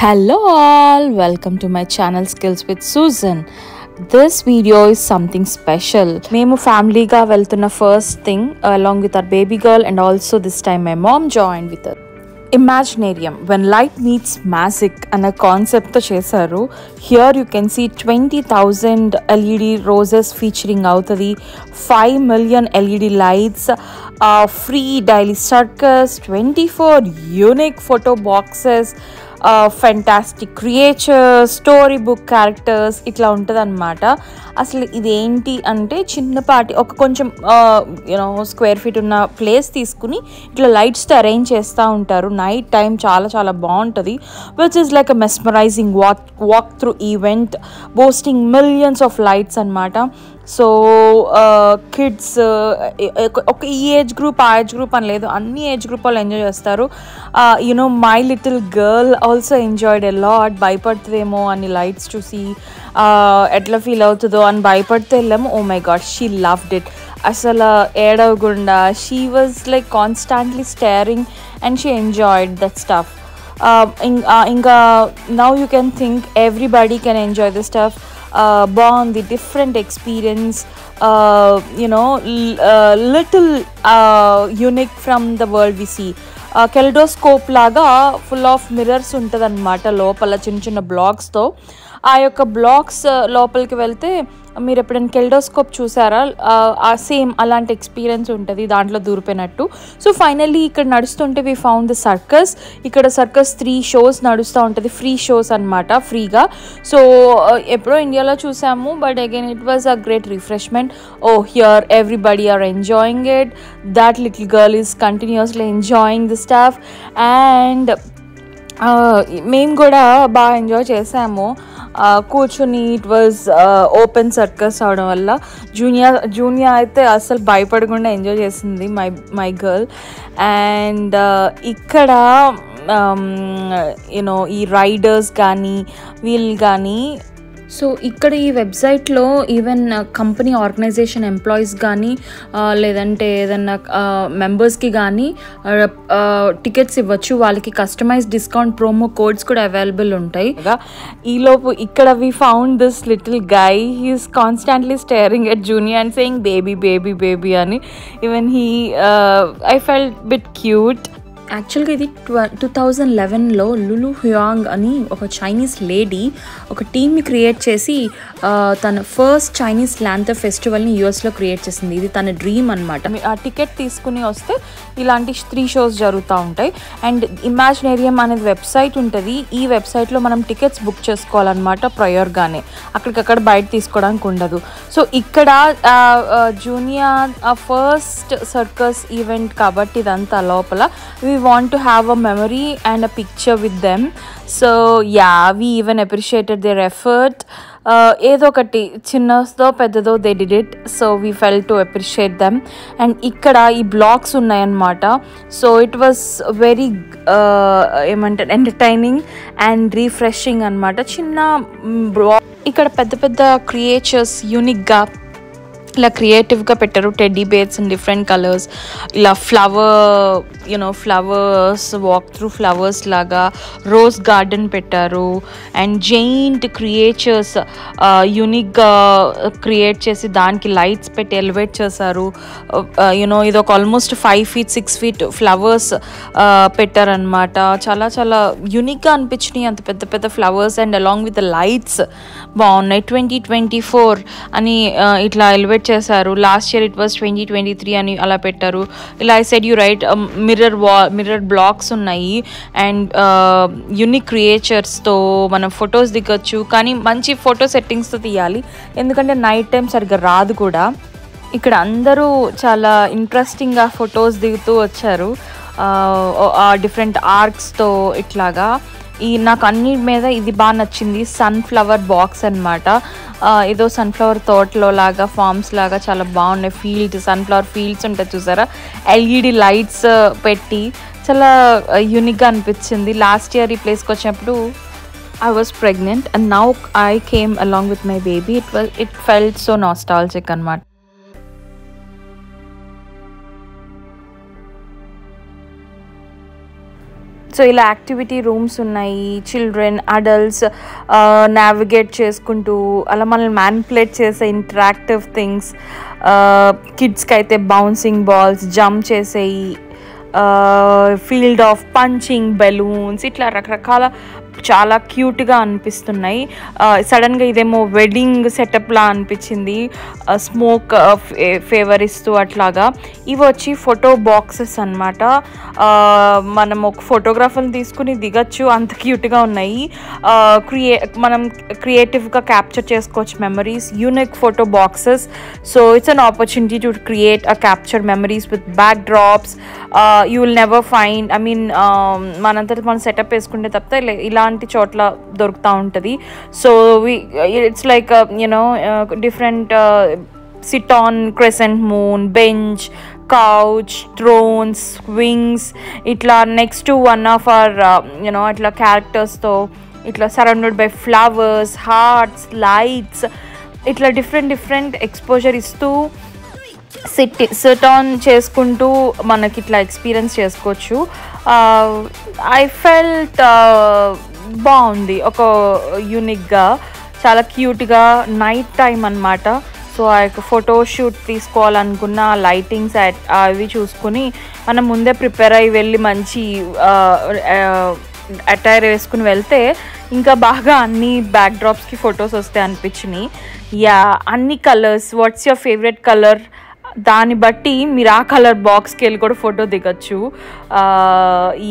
Hello all, welcome to my channel Skills with Susan. This video is something special. Memu family ga veltuna first thing along with our baby girl, and also this time my mom joined with her. Imaginarium, when light meets magic and a concept to chesaru. Here you can see 20,000 LED roses featuring out the 5 million LED lights, free daily circus, 24 unique photo boxes, fantastic creatures, story book characters, ఇట్లా ఉంటుంది అనమాట. అసలు ఇదేంటి అంటే చిన్నపాటి ఒక కొంచెం square feet ఉన్న ప్లేస్ తీసుకుని ఇట్లా లైట్స్తో అరేంజ్ చేస్తూ ఉంటారు. నైట్ టైం చాలా చాలా బాగుంటుంది, which is like a mesmerising walk through event boasting millions of lights అనమాట. సో కిడ్స్ ఒక ఈ ఏజ్ గ్రూప్ ఆ ఏజ్ గ్రూప్ అని లేదు, అన్ని ఏజ్ గ్రూప్ వాళ్ళు ఎంజాయ్ చేస్తారు. My little girl also enjoyed a lot. భయపడుతుందేమో అని లైట్స్ చూసి ఎట్లా ఫీల్ అవుతుందో అని భయపడితే వెళ్ళాము. Oh my God, she loved it. అసలు ఏడవకుండా she was like constantly staring and she enjoyed that stuff. ఇంకా now you can think everybody can enjoy the stuff. బాగుంది, different experience, little unique from the world we see. Kaleidoscope లాగా full of mirrors ఉంటుంది అనమాట లోపల, చిన్న చిన్న బ్లాక్స్తో. ఆ యొక్క బ్లాక్స్ లోపలికి వెళ్తే మీరు ఎప్పుడైనా కెలిడోస్కోప్ చూసారా, సేమ్ అలాంటి ఎక్స్పీరియన్స్ ఉంటుంది దాంట్లో దూరిపోయినట్టు. సో ఫైనల్లీ ఇక్కడ నడుస్తుంటే వి ఫౌండ్ ద సర్కస్. ఇక్కడ సర్కస్ 3 షోస్ నడుస్తూ ఉంటుంది, ఫ్రీ షోస్ అనమాట, ఫ్రీగా. సో ఎప్పుడో ఇండియాలో చూసాము, but again it was a great refreshment. Oh here everybody are enjoying it. That little girl is continuously enjoying the stuff. And మేము కూడా బాగా ఎంజాయ్ చేసాము కూర్చుని. ఇట్ వాజ్ ఓపెన్ సర్కస్ అవడం వల్ల జూనియర్ అయితే అసలు భయపడకుండా ఎంజాయ్ చేసింది, మై గర్ల్. అండ్ ఇక్కడ ఈ రైడర్స్ కానీ వీళ్ళు కానీ, సో ఇక్కడ ఈ వెబ్సైట్లో ఈవెన్ కంపెనీ ఆర్గనైజేషన్ ఎంప్లాయీస్ కానీ లేదంటే ఏదన్నా మెంబర్స్కి కానీ టికెట్స్ ఇవ్వచ్చు. వాళ్ళకి కస్టమైజ్ డిస్కౌంట్ ప్రోమో కోడ్స్ కూడా అవైలబుల్ ఉంటాయి. ఈలోపు ఇక్కడ we found this little guy. He is constantly staring at junior and saying baby baby baby అని. Even I felt bit cute. యాక్చువల్గా ఇది 2011లో లులు హ్యాంగ్ అని ఒక చైనీస్ లేడీ ఒక టీమ్ని క్రియేట్ చేసి తన ఫస్ట్ చైనీస్ ల్యాంథర్ ఫెస్టివల్ని యూఎస్లో క్రియేట్ చేసింది. ఇది తన డ్రీమ్ అనమాట. ఆ టికెట్ తీసుకుని వస్తే ఇలాంటి 3 షోస్ జరుగుతూ ఉంటాయి. అండ్ ఇమాజినేరియం అనేది వెబ్సైట్ ఉంటుంది. ఈ వెబ్సైట్లో మనం టికెట్స్ బుక్ చేసుకోవాలన్నమాట ప్రయర్గానే, అక్కడికక్కడ బయట తీసుకోవడానికి ఉండదు. సో ఇక్కడ జూనియర్ ఫస్ట్ సర్కస్ ఈవెంట్ కాబట్టి ఇదంతా లోపల we want to have a memory and a picture with them. So yeah, we even appreciated their effort. ఏదో ఒకటి చిన్నదో పెద్దదో they did it. So we fell to appreciate them. And ఇక్కడ ఈ blogs ఉన్నాయన్నమాట. సో ఇట్ వాస్ వెరీ ఏమంటారు entertaining and refreshing అనమాట. చిన్న బ్లాగ్ ఇక్కడ పెద్ద పెద్ద క్రియేచర్స్ యూనిక్గా ఇలా క్రియేటివ్గా పెట్టారు. Teddy bears in different colours, ఇలా ఫ్లవర్స్ వాక్ త్రూ ఫ్లవర్స్ లాగా రోజ్ గార్డెన్ పెట్టారు. అండ్ జెయింట్ క్రియేచర్స్ యూనిక్గా క్రియేట్ చేసి దానికి లైట్స్ పెట్టి ఎలివేట్ చేశారు. ఇది ఒక ఆల్మోస్ట్ 5 feet 6 feet ఫ్లవర్స్ పెట్టారనమాట. చాలా చాలా యూనిక్గా అనిపించినాయి అంత పెద్ద పెద్ద flowers. And along with the lights బాగున్నాయి. 2024 అని ఇట్లా ఎలివేట్ చేశారు. లాస్ట్ ఇయర్ ఇట్ వాజ్ 2023 అని అలా పెట్టారు. ఇలా I said you right, mirror blocks ఉన్నాయి. అండ్ యూనిక్ క్రియేచర్స్తో మనం ఫొటోస్ దిగొచ్చు, కానీ మంచి ఫోటో సెట్టింగ్స్తో తీయాలి, ఎందుకంటే నైట్ టైం సరిగ్గా రాదు కూడా. ఇక్కడ అందరూ చాలా ఇంట్రెస్టింగ్గా ఫొటోస్ దిగుతూ వచ్చారు డిఫరెంట్ ఆర్క్స్తో ఇట్లాగా. నాకు అన్ని మీద ఇది బాగా నచ్చింది, సన్ఫ్లవర్ బాక్స్ అనమాట. ఏదో సన్ఫ్లవర్ తోటలో లాగా ఫార్మ్స్ లాగా చాలా బాగున్నాయి. సన్ఫ్లవర్ ఫీల్డ్స్ ఉంటాయి చూసారా, ఎల్ఈడి లైట్స్ పెట్టి చాలా యూనిక్గా అనిపించింది. లాస్ట్ ఇయర్ ఈ ప్లేస్కి వచ్చినప్పుడు I was pregnant and now I came along with my baby. It felt so nostalgic అనమాట. సో ఇలా యాక్టివిటీ రూమ్స్ ఉన్నాయి, చిల్డ్రన్ అడల్ట్స్ నావిగేట్ చేసుకుంటూ అలా మనల్ని మ్యానిపులేట్ చేసే ఇంటరాక్టివ్ థింగ్స్, కిడ్స్కి అయితే బౌన్సింగ్ బాల్స్, జంప్ చేసేయి, ఫీల్డ్ ఆఫ్ పంచింగ్ బెలూన్స్, ఇట్లా రకరకాల చాలా క్యూట్గా అనిపిస్తున్నాయి. సడన్గా ఇదేమో వెడ్డింగ్ సెటప్లా అనిపించింది, స్మోక్ ఫేవర్ ఇస్తూ అట్లాగా. ఇవి వచ్చి ఫోటో బాక్సెస్ అనమాట. మనం ఒక ఫోటోగ్రాఫర్ని తీసుకుని దిగచ్చు, అంత క్యూట్గా ఉన్నాయి. మనం క్రియేటివ్గా క్యాప్చర్ చేసుకోవచ్చు memories. Unique photo boxes. So it's an opportunity to create capture memories with backdrops. You will never find, I mean మనంతటి మనం సెటప్ వేసుకుంటే తప్పితే ఇలాంటి చోట్ల దొరుకుతూ ఉంటుంది. So it's like different sit on crescent moon, bench, couch, drones, wings, ఇట్లా next one of our ఇట్లా క్యారెక్టర్స్తో ఇట్లా surrounded by flowers, hearts, lights, ఇట్లా డిఫరెంట్ ఎక్స్పోజర్ ఇస్తూ సిట్ ఆన్ చేసుకుంటూ మనకి ఇట్లా ఎక్స్పీరియన్స్ చేసుకోవచ్చు. ఐ ఫెల్ట్ బాగుంది, ఒక యూనిక్గా, చాలా క్యూట్గా. నైట్ టైం అనమాట. సో ఆ యొక్క ఫోటోషూట్ తీసుకోవాలనుకున్న లైటింగ్స్ అవి చూసుకుని మనం ముందే ప్రిపేర్ అయ్యి వెళ్ళి మంచి అటైర్ వేసుకుని వెళ్తే ఇంకా బాగా అన్ని బ్యాక్ డ్రాప్స్కి ఫొటోస్ వస్తాయి అనిపించినాయి. యా, అన్ని colours, what's your favourite colour, దాన్ని బట్టి మీరు ఆ కలర్ బాక్స్కి వెళ్ళి కూడా ఫోటో దిగచ్చు.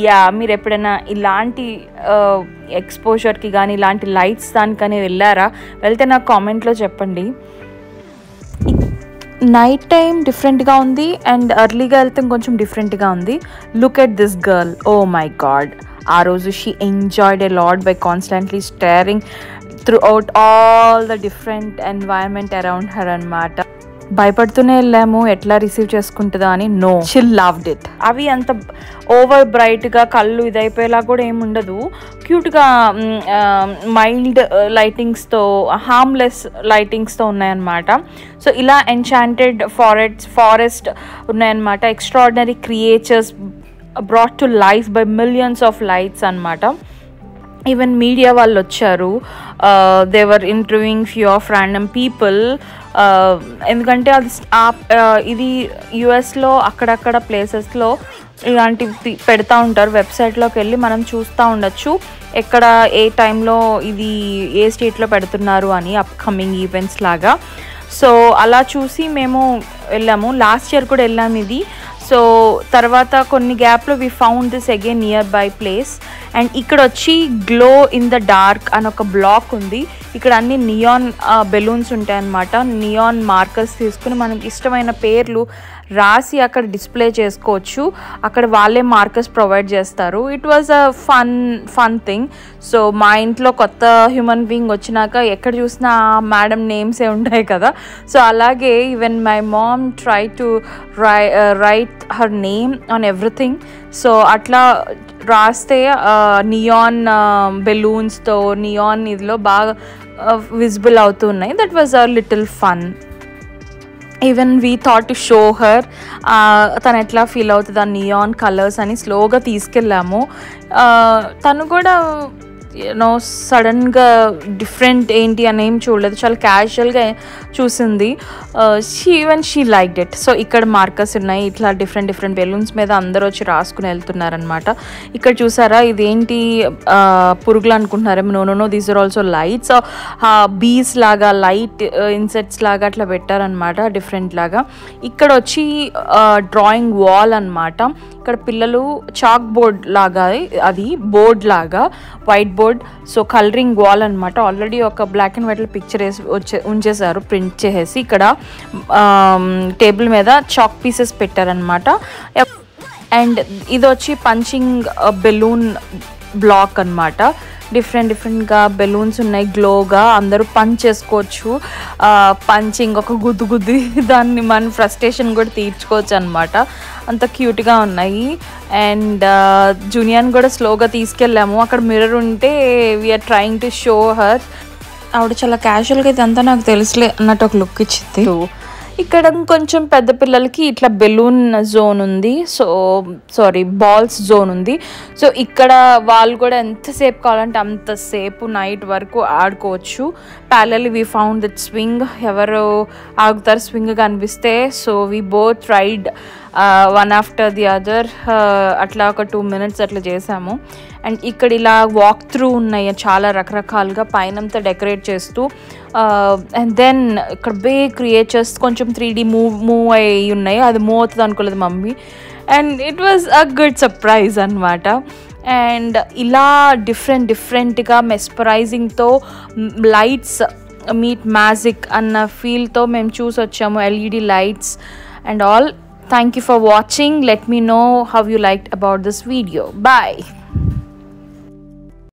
యా, మీరు ఎప్పుడైనా ఇలాంటి ఎక్స్పోజర్కి కానీ ఇలాంటి లైట్స్ దానికని వెళ్ళారా? వెళ్తే నాకు కామెంట్లో చెప్పండి. నైట్ టైం డిఫరెంట్గా ఉంది అండ్ ఎర్లీగా వెళ్తే కొంచెం డిఫరెంట్గా ఉంది. Look at this girl, oh my god. ఆ రోజు she enjoyed a lot by constantly staring throughout all the different environment around her అనమాట. భయపడుతూనే వెళ్ళాము ఎట్లా రిసీవ్ చేసుకుంటుందా అని. No, she loved it. అవి అంత ఓవర్ బ్రైట్గా కళ్ళు ఇదైపోయేలా కూడా ఏమి ఉండదు. క్యూట్గా మైల్డ్ లైటింగ్స్తో, హార్మ్లెస్ లైటింగ్స్తో ఉన్నాయన్నమాట. సో ఇలా ఎన్చాంటెడ్ ఫారెస్ట్ ఉన్నాయన్నమాట. Extraordinary creatures brought to life by millions of lights అనమాట. ఈవెన్ మీడియా వాళ్ళు వచ్చారు. They were interviewing few of random people. ఎందుకంటే అది ఇది యుఎస్లో అక్కడక్కడ ప్లేసెస్లో ఇలాంటివి పెడతా ఉంటారు. వెబ్సైట్లోకి వెళ్ళి మనం చూస్తూ ఉండొచ్చు ఎక్కడ ఏ టైంలో ఇది ఏ స్టేట్లో పెడుతున్నారు అని, అప్కమింగ్ ఈవెంట్స్ లాగా. సో అలా చూసి మేము వెళ్ళాము. లాస్ట్ ఇయర్ కూడా వెళ్ళాము ఇది. సో తర్వాత కొన్ని గ్యాప్లో we found this again nearby place. And ఇక్కడ వచ్చి గ్లో ఇన్ ద డార్క్ అని ఒక బ్లాక్ ఉంది. ఇక్కడ అన్ని నియాన్ బెలూన్స్ ఉంటాయన్నమాట. నియాన్ మార్కర్స్ తీసుకుని మనకి ఇష్టమైన పేర్లు రాసి అక్కడ డిస్ప్లే చేసుకోవచ్చు. అక్కడ వాళ్ళే మార్కర్స్ ప్రొవైడ్ చేస్తారు. It was a fun thing. So మా ఇంట్లో కొత్త హ్యూమన్ బీయింగ్ వచ్చినాక ఎక్కడ చూసినా మేడం నేమ్సే ఉంటాయి కదా. సో అలాగే even my mom try to right her name on everything. So అట్లా రాస్తే నియాన్ బెలూన్స్తో నియాన్ ఇదిలో బాగా విజిబుల్ అవుతున్నాయి. That was a little fun. Even we thought to show her తను ఎట్లా ఫీల్ అవుతుంది ఆ నియాన్ కలర్స్ అని స్లోగా తీసుకెళ్ళాము. తను కూడా సడన్గా డిఫరెంట్ ఏంటి అని ఏం చూడలేదు, చాలా క్యాజువల్గా చూసింది. She liked it. సో ఇక్కడ మార్కర్స్ ఉన్నాయి, ఇట్లా డిఫరెంట్ బెలూన్స్ మీద అందరూ వచ్చి రాసుకుని వెళ్తున్నారనమాట. ఇక్కడ చూసారా, ఇదేంటి పురుగులు అనుకుంటున్నారేమో. No, these are also lights. Bees లాగా, లైట్ ఇన్సెక్ట్స్ లాగా అట్లా పెట్టారనమాట, డిఫరెంట్ లాగా. ఇక్కడ వచ్చి డ్రాయింగ్ వాల్ అనమాట. ఇక్కడ పిల్లలు చాక్ బోర్డ్ లాగా, అది బోర్డ్ లాగా, white board. So colouring wall అనమాట. ఆల్రెడీ ఒక బ్లాక్ అండ్ వైట్లో పిక్చర్ వేసి ఉంచేసారు, ప్రింట్ చేసేసి. ఇక్కడ టేబుల్ మీద చాక్ పీసెస్ పెట్టారనమాట. అండ్ ఇది వచ్చి పంచింగ్ బెలూన్ బ్లాక్ అనమాట. డిఫరెంట్గా బెలూన్స్ ఉన్నాయి, గ్లోగా. అందరూ పంచ్ చేసుకోవచ్చు. పంచింగ్ ఒక గుద్ది దాన్ని మన ఫ్రస్ట్రేషన్ కూడా తీర్చుకోవచ్చు అనమాట. అంత క్యూట్గా ఉన్నాయి. అండ్ జూనియాని కూడా స్లోగా తీసుకెళ్ళాము. అక్కడ మిర్రర్ ఉంటే we are trying to show her. ఆవిడ చాలా క్యాజువల్గా ఇదంతా నాకు తెలుసులే అన్నట్టు ఒక లుక్ ఇచ్చింది. ఇక్కడ కొంచెం పెద్ద పిల్లలకి ఇట్లా బెలూన్ జోన్ ఉంది, సో సారీ బాల్స్ జోన్ ఉంది. సో ఇక్కడ వాళ్ళు కూడా ఎంతసేపు కావాలంటే అంతసేపు నైట్ వరకు ఆడుకోవచ్చు. Parallelly we found that swing, ఎవరు ఆగుతారు స్వింగ్ కనిపిస్తే. So we both ride one after the other, అట్లా ఒక 2 minutes అట్లా చేసాము. అండ్ ఇక్కడ ఇలా వాక్ త్రూ ఉన్నాయి చాలా రకరకాలుగా పైనంతా డెకరేట్ చేస్తూ. అండ్ దెన్ ఇక్కడ బిగ్ క్రియేచర్స్ కొంచెం 3D మూవ్ అయ్యి ఉన్నాయి, అది మూవ్ అవుతుంది అనుకోలేదు mummy. And it was a good surprise అనమాట. అండ్ ఇలా డిఫరెంట్గా మెస్పరైజింగ్తో లైట్స్ మీట్ మ్యాజిక్ అన్న ఫీల్తో మేము చూసి వచ్చాము, LED lights and all. Thank you for watching. Let me know how you liked about this video. Bye.